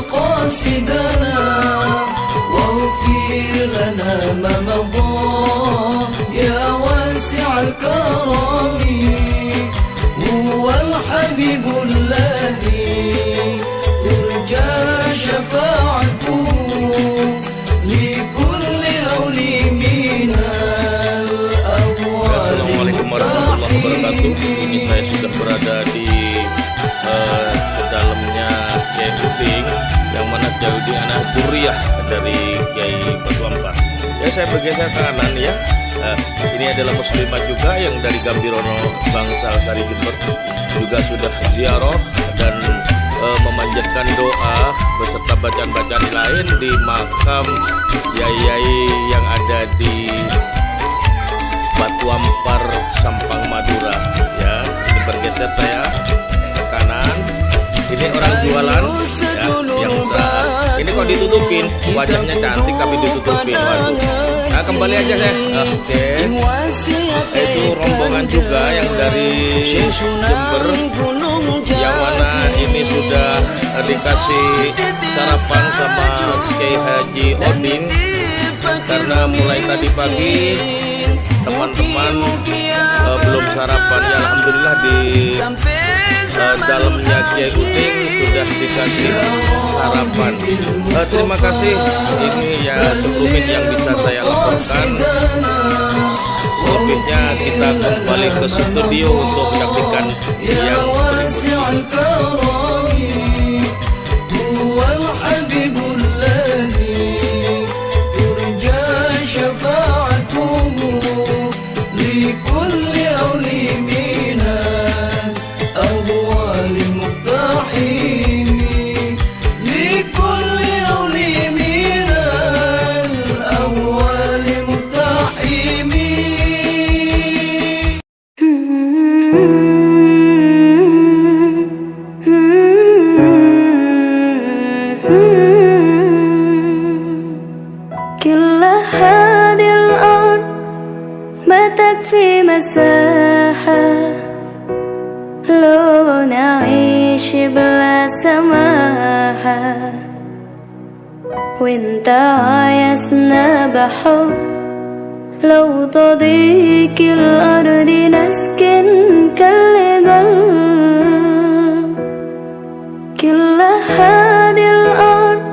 مقاصدنا واغفر لنا ما مضى يا واسع الكرم. هو الحبيب الذي ترجى شفاعته لكل أول من الأول. Assalamualaikum warahmatullahi wabarakatuh. Ini saya sudah berada di dalamnya Kiai Uding, yang mana Kiai Uding anak Duriah dari Kiai Batu Ampar. Ya, saya bergeser ke kanan ya. Ini adalah muslimah juga yang dari Gambirono Bangsal Sari Jember, juga sudah ziarah dan memanjatkan doa beserta bacaan-bacaan lain di makam yai-yai yang ada di Batu Ampar, Sampang, Madura. Ya, ini bergeser saya ke kanan. Ini orang jualan ya, yang usaha. Ini kok ditutupin, wajahnya cantik tapi ditutupin. Waduh. Nah, kembali aja saya. Oke. Itu rombongan juga yang dari Jember, yang mana ini sudah dikasih sarapan sama Kiai Haji Oding, karena mulai tadi pagi teman-teman belum sarapan. Ya, alhamdulillah di dalamnya Kiai Uding sudah dikasih sarapan. Terima kasih. Ini ya sebelumnya yang bisa saya laporkan. Selebihnya kita kembali ke studio untuk menyaksikan yang في مساحة لو نعيش بلا سماحة وانت عايزنا بحب لو تضيق الأرض نسكن كل قلب كل هذه الأرض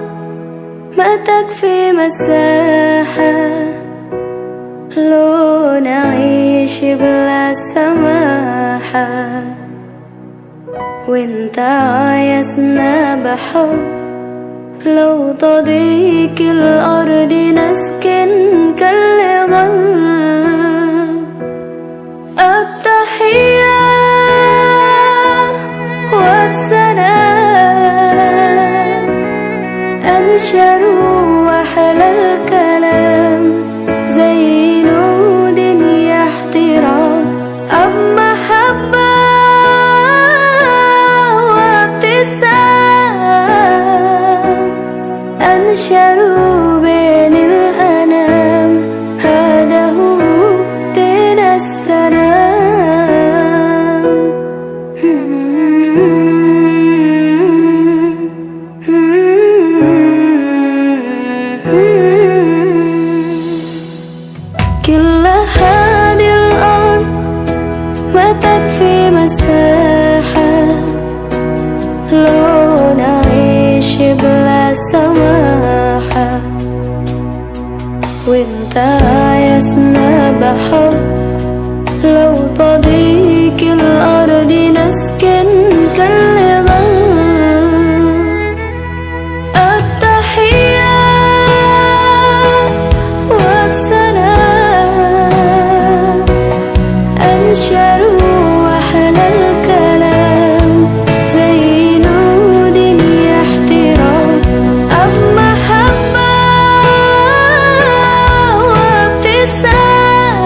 ما تكفي مساحة لو نعيش بلا سماحة وانت عايزنا بحب لو تضيق الأرض نسكن كل قلب التحية وبسلام أنشر وأحلى الكلام زي نود يحترام أب محبة وابتسام أنشروا بين الأنام هذا هو دين السلام كل هذه الأرض ما تكفي مساحة لو نعيش بلا سماحة وانت عايزنا بحب لو تضيق الأرض نسكن كل قلب التحية وبسلام أنشروا وأحلى الكلام زي نود يحترام أب محبة وابتسام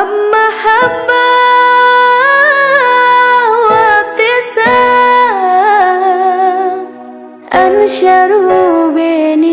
باب محبة وابتسام أنشروا بين